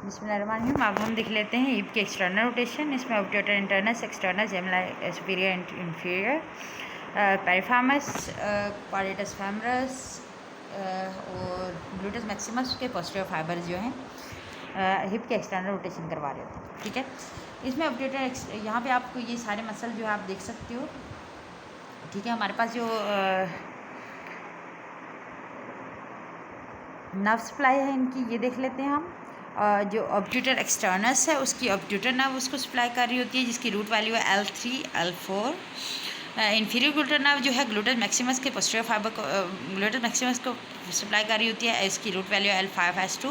बिस्मिल्लाहिर्रहमानिर्रहीम। अब हम देख लेते हैं हिप की एक्सटर्नल रोटेशन। इसमें obturator internus, externus, gemini superior and inferior, piriformis, quadratus femoris और ग्लूटस मैक्सिमस के पोस्टीरियर फाइबर जो हैं हिप के एक्सटर्नल रोटेशन करवा रहे होते हैं। ठीक है, इसमें ऑब्ट्यूटर यहाँ पे आपको ये सारे मसल जो है आप देख सकते हो। ठीक है, हमारे पास जो नर्व सप्लाई है इनकी ये देख लेते हैं हम। जो ऑब्ट्यूटर एक्सटर्नस है उसकी ऑब्ट्यूटर नर्व उसको सप्लाई कर रही होती है, जिसकी रूट वैल्यू है L3 L4। Inferior gluteus nerve जो है ग्लूटस मैक्सिमस के पोस्टीरियर फाइबर को ग्लूटस मैक्सिमस को सप्लाई कर रही होती है, इसकी रूट वैल्यू है L5 S2।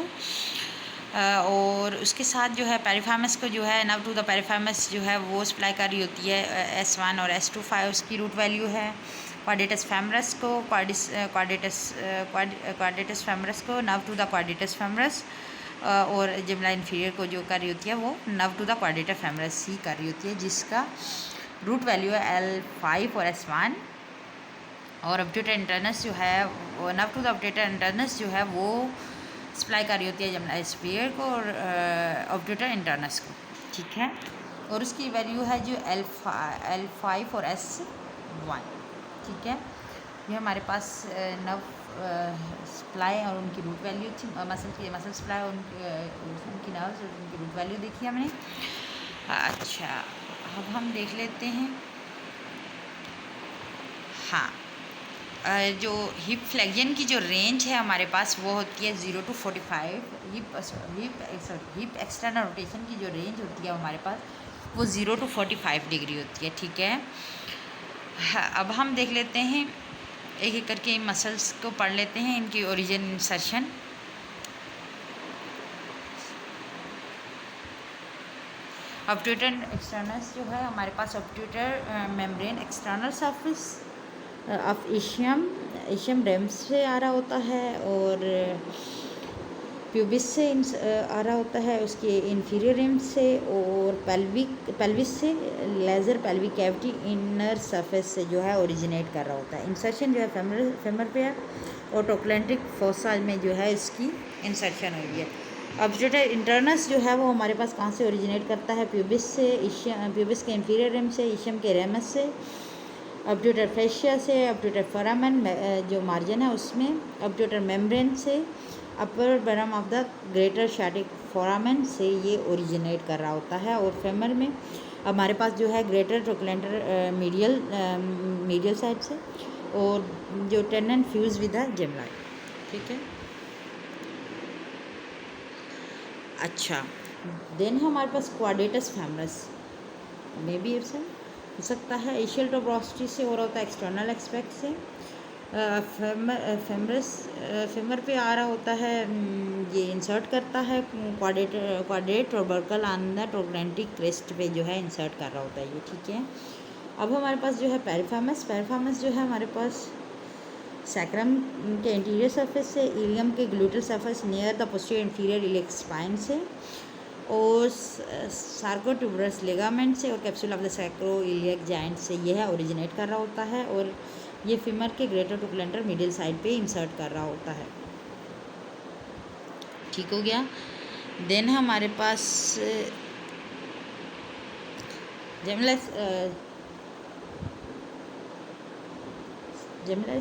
और उसके साथ जो है पेरिफेरमस को जो है नर्व टू द पेरिफेरमस जो है वो सप्लाई कर रही होती है S1 और S2 5 उसकी रूट वैल्यू है। क्वाड्रेटस फेमरस को क्वाड्रेटस फेमरस को nerve to the quadratus femoris और जेमिनी इंफीरियर को जो कर रही होती है वो नर्व टू द क्वाड्रेटर फेमरस ही कर रही होती है, जिसका रूट वैल्यू है L5 और S1। और ऑब्ट्यूटर इंटरनस जो है वो नर्व टू द ऑब्ट्यूटर इंटरनस जो है वो सप्लाई कर रही होती है जेमिनी इंफीरियर को और ऑब्ट्यूटर इंटरनस को। ठीक है, और उसकी वैल्यू है जो L5 और S1। ठीक है, ये हमारे पास नर्व सप्लाई और उनकी रूट वैल्यू थी, मसल सप्लाई और उनकी नर्व्स और उनकी रूट वैल्यू देखी हमने। अच्छा, अब हम देख लेते हैं। हाँ, जो हिप फ्लेक्जन की जो रेंज है हमारे पास वो होती है 0 to 45। हिप एक्सटर्नल रोटेशन की जो रेंज होती है हमारे पास वो 0 to 45 डिग्री होती है। ठीक है, हाँ, अब हम देख लेते हैं एक एक करके इन मसल्स को पढ़ लेते हैं, इनकी ओरिजिन इंसर्शन। ऑब्ट्यूटर एक्सटर्नस जो है हमारे पास obturator membrane external surface of ischium ramus से आ रहा होता है और प्यूबिस से आ रहा होता है, उसके इंफीरियर रिम से और पेल्विस से laser pelvic cavity inner surface से जो है ओरिजिनेट कर रहा होता है। इंसर्शन जो है फेमर पे है और ट्रोक्लेंटिक फोसा में जो है इसकी इंसर्शन हुई है। ऑब्ट्यूटर इंटरनस जो है वो हमारे पास कहाँ से ओरिजिनेट करता है? प्यूबिस से, प्यूबिस के इंफीरियर रिम से, इशियम के रेमस से, ऑब्ट्यूटर फेशिया से, ऑब्ट्यूटर फोरामेन जो मार्जिन है उसमें, ऑब्ट्यूटर मेम्ब्रेन से, upper border of the greater sciatic foramen से ये ओरिजिनेट कर रहा होता है। और फेमर में हमारे पास जो है ग्रेटर ट्रोक्लेंटर मीडियल साइड से और जो tendon fuse with the Gemini. ठीक है, अच्छा, देन हमारे पास क्वाड्रेटस फेमरस में भी ऑप्शन हो सकता है एशियल टोब्रोसिटी से हो रहा होता है एक्सटर्नल एस्पेक्ट से। फेमर पे आ रहा होता है, ये इंसर्ट करता है क्वाड्रेट ट्रोबर्कल ऑन द ट्रोग्रेंटिक क्रेस्ट पे जो है इंसर्ट कर रहा होता है ये। ठीक है, अब हमारे पास जो है पेरिफेरमस जो है हमारे पास सैक्रम के इंटीरियर सरफेस से, इलियम के gluteal surface near the posterior inferior iliac spine से और सार्कोट्यूबरस लिगामेंट से और capsule of the sacro iliac joint से यह है ओरिजिनेट कर रहा होता है और ये फीमर के ग्रेटर ट्रोक्लेंटर मिडिल साइड पे इंसर्ट कर रहा होता है। ठीक हो गया। देन हमारे पास जेमिनी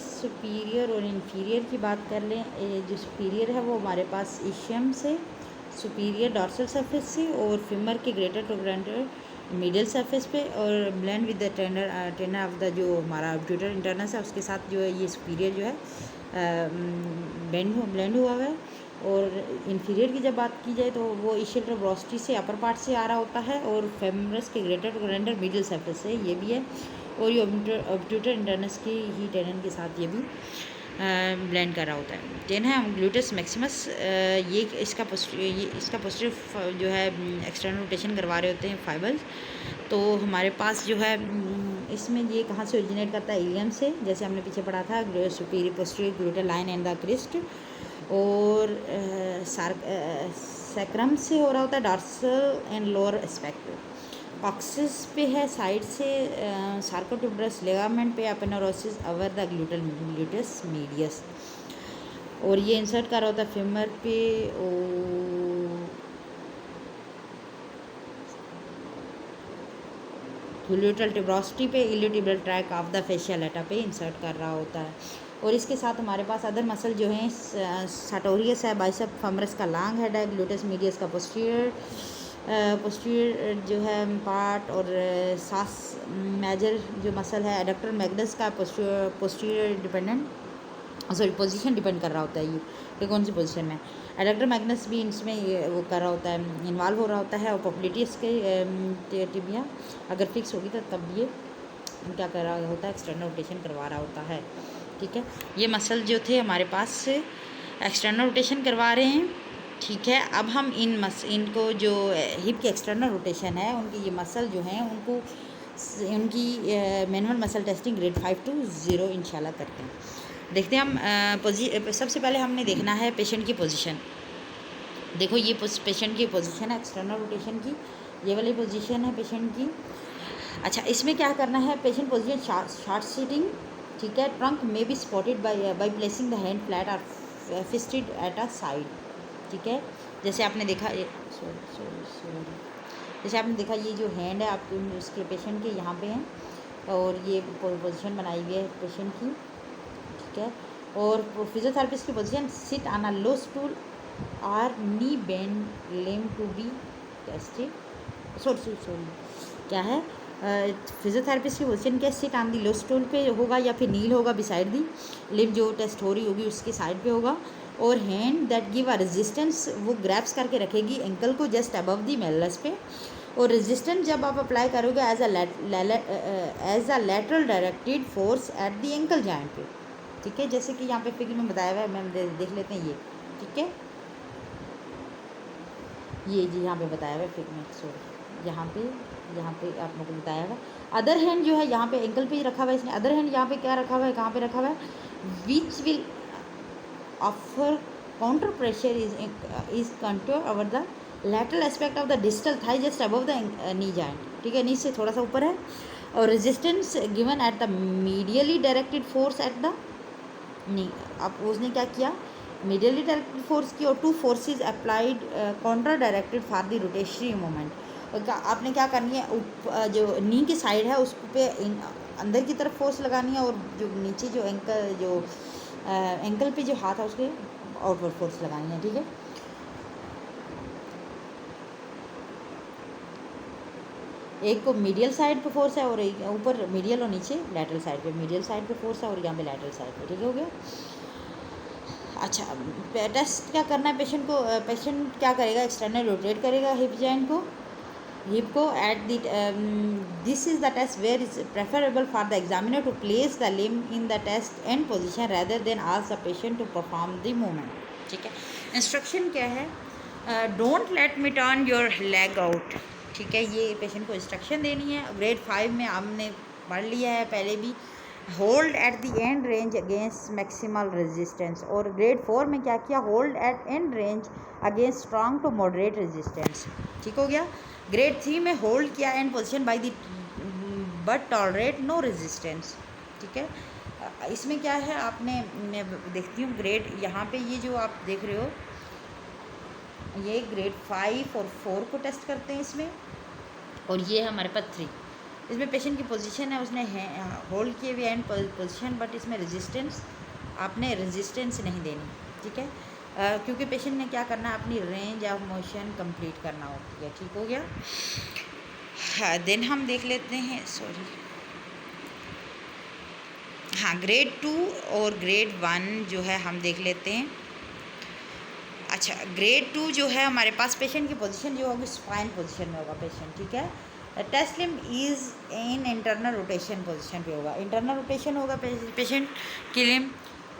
सुपीरियर और इंफीरियर की बात कर लें। जो सुपीरियर है वो हमारे पास इशियम से, सुपीरियर डॉर्सल सरफेस से और फीमर के ग्रेटर ट्रोक्लेंटर मिडिल सरफेस पे और blend with the tenor of the जो हमारा ऑब्ट्यूटर इंटरनस है उसके साथ जो है ये सुपीरियर जो है ब्लेंड हुआ है। और इंफीरियर की जब बात की जाए तो वो इशियल टोब्रोसिटी से अपर पार्ट से आ रहा होता है और फेमरस के ग्रेटर ट्रोक्लेंटर मिडिल सरफेस से ये भी है और ये ऑब्ट्यूटर इंटरनस की ही टेनन के साथ ये भी ब्लेंड कर रहा होता है। देन है ग्लूटस मैक्सिमस, ये इसका पोस्टीरियर जो है एक्सटर्नल रोटेशन करवा रहे होते हैं फाइबर्स। तो हमारे पास जो है इसमें ये कहाँ से ओरिजिनेट करता है? इलियम से, जैसे हमने पीछे पढ़ा था superior posterior gluteal line and the crest. और सैक्रम से हो रहा होता है dorsal and lower aspect. Coccyx पे है साइड से, सार्कोट्यूबरस लिगामेंट पे aponeurosis over the gluteus medius और ये इंसर्ट कर रहा होता है फेमर पे यूलेटरल टिब्रोसिटी पे iliotibial track of the facial एटा पे इंसर्ट कर रहा होता है। और इसके साथ हमारे पास अदर मसल जो हैं साटोरियस है, बाइसेप फेमरस का लॉन्ग हेड है, ग्लूटेस मीडियस का पोस्टीरियर जो है पार्ट, और सास मेजर जो मसल है एडक्टर मैग्नस का posterior dependent sorry position depend कर रहा होता है ये कि कौन सी पोजीशन में। एडक्टर मैग्नस भी इसमें ये वो कर रहा होता है, इन्वॉल्व हो रहा होता है। और पॉपुलिटीज के टिबिया अगर फिक्स होगी तो तब ये क्या कर रहा होता है, एक्सटर्नल रोटेशन करवा रहा होता है। ठीक है, ये मसल जो थे हमारे पास से एक्सटर्नल रोटेशन करवा रहे हैं। ठीक है, अब हम इनको जो हिप की एक्सटर्नल रोटेशन है उनकी ये मसल जो हैं उनको उनकी manual muscle testing grade 5 to 0 इंशाल्लाह करते हैं। देखते हैं हम सबसे पहले हमने देखना है पेशेंट की पोजीशन। देखो ये पेशेंट की पोजीशन है एक्सटर्नल रोटेशन की, ये वाली पोजीशन है पेशेंट की। अच्छा, इसमें क्या करना है, पेशेंट पोजीशन शॉर्ट सीटिंग। ठीक है, ट्रंक में be supported by placing the hand flat और फिस्टेड एट अ साइड। ठीक है, जैसे आपने देखा जैसे आपने देखा ये जो हैंड है आपके उसके पेशेंट के यहाँ पे हैं और ये पोजीशन बनाई हुई है पेशेंट की। ठीक है, और फिजियोथेरेपिस्ट की position sit on a low stool और knee bend limb to be tested. Sorry क्या है, फिजियोथेरेपिस्ट की पोजीशन क्या, sit on the low stool पे होगा या फिर नील होगा बिसाइड दी लिम जो टेस्ट हो रही होगी उसके साइड पे होगा। और hand that give a resistance वो ग्रैप्स करके रखेगी एंकल को जस्ट अबव दी मेलस पे। और रेजिस्टेंस जब आप अप्लाई करोगे as a lateral directed force at the ankle joint पे। ठीक है, जैसे कि यहाँ पे फिगर में बताया हुआ है, मैम देख लेते हैं ये। ठीक है, ये जी यहाँ पे बताया हुआ है फिगर में, सॉरी यहाँ पे आप लोगों को बताया हुआ है। अदर हैंड जो है यहाँ पे एंकल पे ही रखा हुआ है इसने। अदर हैंड यहाँ पे क्या रखा हुआ है, कहाँ पे रखा हुआ है, which will offer counter pressure is control over the lateral aspect of the distal thigh just above the knee joint। ठीक है, नी से थोड़ा सा ऊपर है। और resistance given at the medially directed force at the knee. अब उसने क्या किया, मीडियली डायरेक्टेड फोर्स की और two forces applied counter directed for the rotationary movement. आपने क्या करनी है, जो नी की साइड है उस पे अंदर की तरफ फोर्स लगानी है और जो नीचे जो एंकल पे जो हाथ है उसके आउटवर्ड फोर्स लगानी है। ठीक है, एक को मीडियल साइड पे फोर्स है और एक ऊपर मीडियल और नीचे लैटरल साइड पे। मीडियल साइड पे फोर्स है और यहाँ पे लैटरल साइड पे। ठीक हो गया। अच्छा, टेस्ट क्या करना है पेशेंट को, पेशेंट क्या करेगा, एक्सटर्नल रोटेट करेगा हिप जॉइंट को, हिप को at the this is the test where is preferable for the examiner to place the limb in the test end position rather than ask the patient to perform the movement. ठीक है, instruction क्या है, don't let me turn your leg out. ठीक है, ये patient को instruction देनी है। ग्रेड 5 में हमने पढ़ लिया है पहले भी, hold at the end range against maximal resistance. और ग्रेड 4 में क्या किया, hold at end range against strong to moderate resistance. ठीक हो गया। ग्रेड 3 में होल्ड किया end position by the but tolerate no resistance. ठीक है, इसमें क्या है, आपने मैं देखती हूँ ग्रेड यहाँ पे ये जो आप देख रहे हो ये ग्रेड 5 और 4 को टेस्ट करते हैं इसमें, और ये है हमारे पास 3। इसमें पेशेंट की पोजीशन है, उसने होल्ड किए हुए एंड पोजीशन, बट इसमें रेजिस्टेंस आपने रेजिस्टेंस नहीं देनी। ठीक है, क्योंकि पेशेंट ने क्या करना है, अपनी रेंज ऑफ मोशन कंप्लीट करना होती है। ठीक हो गया। हाँ, देन हम देख लेते हैं, सॉरी हाँ, ग्रेड 2 और ग्रेड 1 जो है हम देख लेते हैं। अच्छा, ग्रेड 2 जो है हमारे पास पेशेंट की पोजीशन जो होगी स्पाइन पोजीशन में होगा पेशेंट। ठीक है, test limb is in internal rotation position पे होगा, इंटरनल रोटेशन होगा पेशेंट की लिम।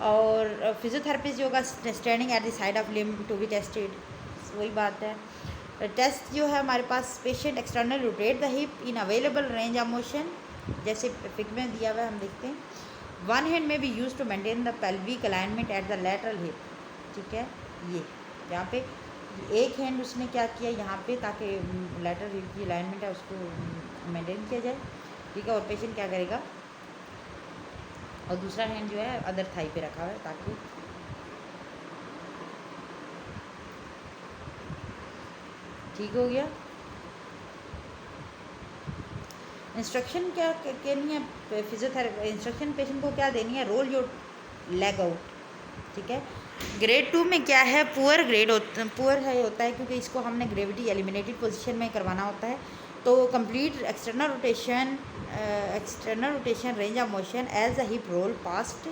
और फिजियोथेरेपिस्ट जो होगा standing at the side of limb to be tested, वही बात है। टेस्ट जो है हमारे पास, patient external rotate the hip in available range of motion, जैसे पिक में दिया हुआ है हम देखते हैं। वन हैंड में be use to maintain the pelvic alignment at the lateral hip. ठीक है, ये यहाँ पे एक हैंड उसने क्या किया यहाँ पे, ताकि लैटरल हिप की अलाइनमेंट है उसको मेंटेन किया जाए। ठीक है, और पेशेंट क्या करेगा, और दूसरा हैंड जो है अदर थाई पे रखा हुआ है ताकि ठीक हो गया। इंस्ट्रक्शन क्या कहनी है फिजियोथेरेपी, इंस्ट्रक्शन पेशेंट को क्या देनी है, रोल योर लेग आउट, ठीक है। ग्रेड 2 में क्या है, पुअर ग्रेड पुअर है होता है क्योंकि इसको हमने ग्रेविटी एलिमिनेटेड पोजीशन में करवाना होता है। तो complete external rotation range of motion as a hip roll past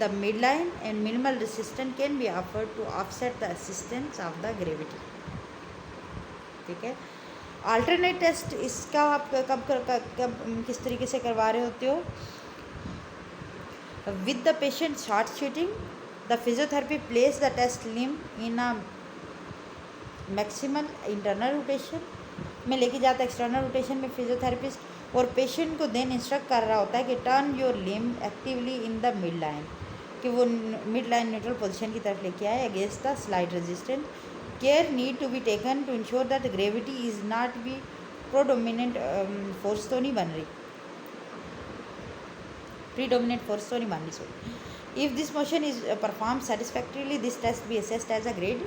the mid line and minimal resistance can be offered to offset the assistance of the gravity, ठीक है। अल्टरनेट टेस्ट इसका आप कब किस तरीके से करवा रहे होते हो, with the patient short shooting the physiotherapy place the test limb in a maximal internal rotation में लेके जाता है एक्सटर्नल रोटेशन में फिजियोथेरेपिस्ट, और पेशेंट को देन इंस्ट्रक्ट कर रहा होता है कि turn your limb actively in the mid line, कि वो मिड लाइन न्यूट्रल पोजीशन की तरफ लेके आए against the slide resistance. Care need to be taken to ensure that gravity is not be predominant force तो नहीं बन रही, प्रीडोमिनेंट फोर्स तो नहीं बन रही, sorry. If this motion is perform satisfactorily this test be assessed as a grade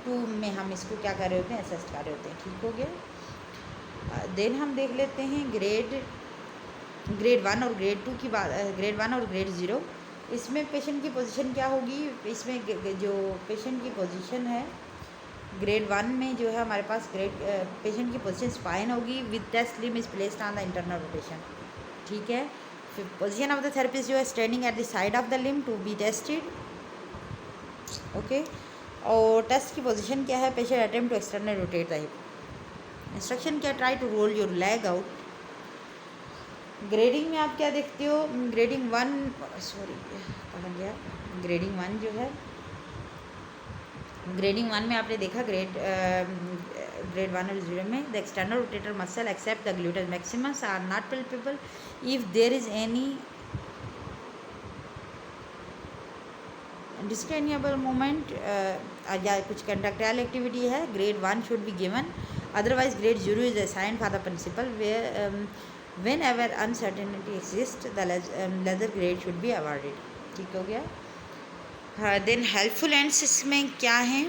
2 में हम इसको क्या कर रहे होते हैं, असेस्ट कर रहे होते हैं, ठीक हो गया। देन हम देख लेते हैं ग्रेड 1 और ग्रेड 2 की बात, ग्रेड 1 और ग्रेड 0। इसमें पेशेंट की पोजीशन क्या होगी, इसमें जो पेशेंट की पोजीशन है ग्रेड 1 में जो है हमारे पास पेशेंट की पोजीशन स्पाइन होगी with test limb is placed on the internal rotation, ठीक है। फिर पोजीशन ऑफ द थेरेपिस्ट जो है standing at the side of the limb to be tested, okay. और टेस्ट की पोजीशन क्या है, patient attempt to external rotate the hip, instruction क्या, try to roll your leg out. Grading में आप क्या देखते हो, ग्रेडिंग 1 सॉरी कहाँ गया, ग्रेडिंग 1 जो है, ग्रेडिंग 1 में आपने देखा ग्रेड 1 और 0 में the external rotator muscle except the gluteus maximus are not palpable if there is any discernible movement या कुछ कंडक्टाइल एक्टिविटी है, grade 1 should be given, otherwise grade 0 is assigned for the principle where whenever uncertainty exist the lesser grade should be awarded, ठीक हो गया। हाँ, then helpful ends इसमें क्या हैं,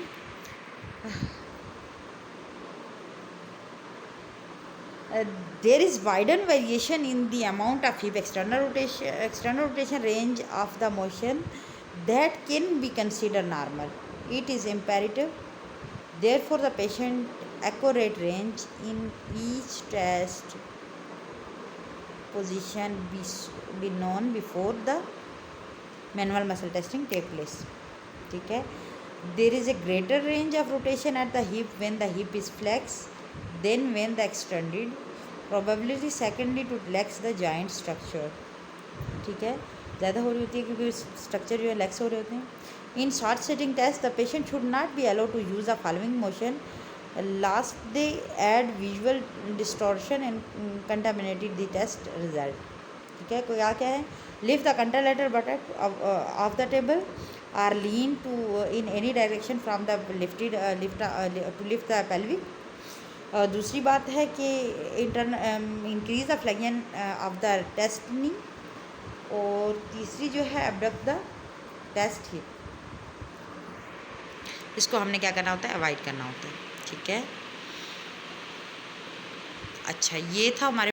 there is wider variation in the amount of hip external rotation range of the motion that can be considered normal. It is imperative therefore the patient accurate range in each test position be known before the manual muscle testing take place, ठीक है। there is a greater range of rotation at the hip when the hip is flexed then when the extended, probability secondly to relax the joint structure, ठीक है, ज़्यादा हो रही होती है क्योंकि स्ट्रक्चर जो है लेक्स हो रहे होते हैं। In short sitting test the patient should not be allowed to use the following motion, lest they add visual distortion and contaminated the test result, ठीक है। क्या क्या है, lift the contralateral buttock off the table or lean to in any direction from the to lift the pelvic. दूसरी बात है कि increase the flexion of the test knee, और तीसरी जो है अबडक्ट द टेस्ट हिप, इसको हमने क्या करना होता है, अवॉइड करना होता है, ठीक है। अच्छा, ये था हमारे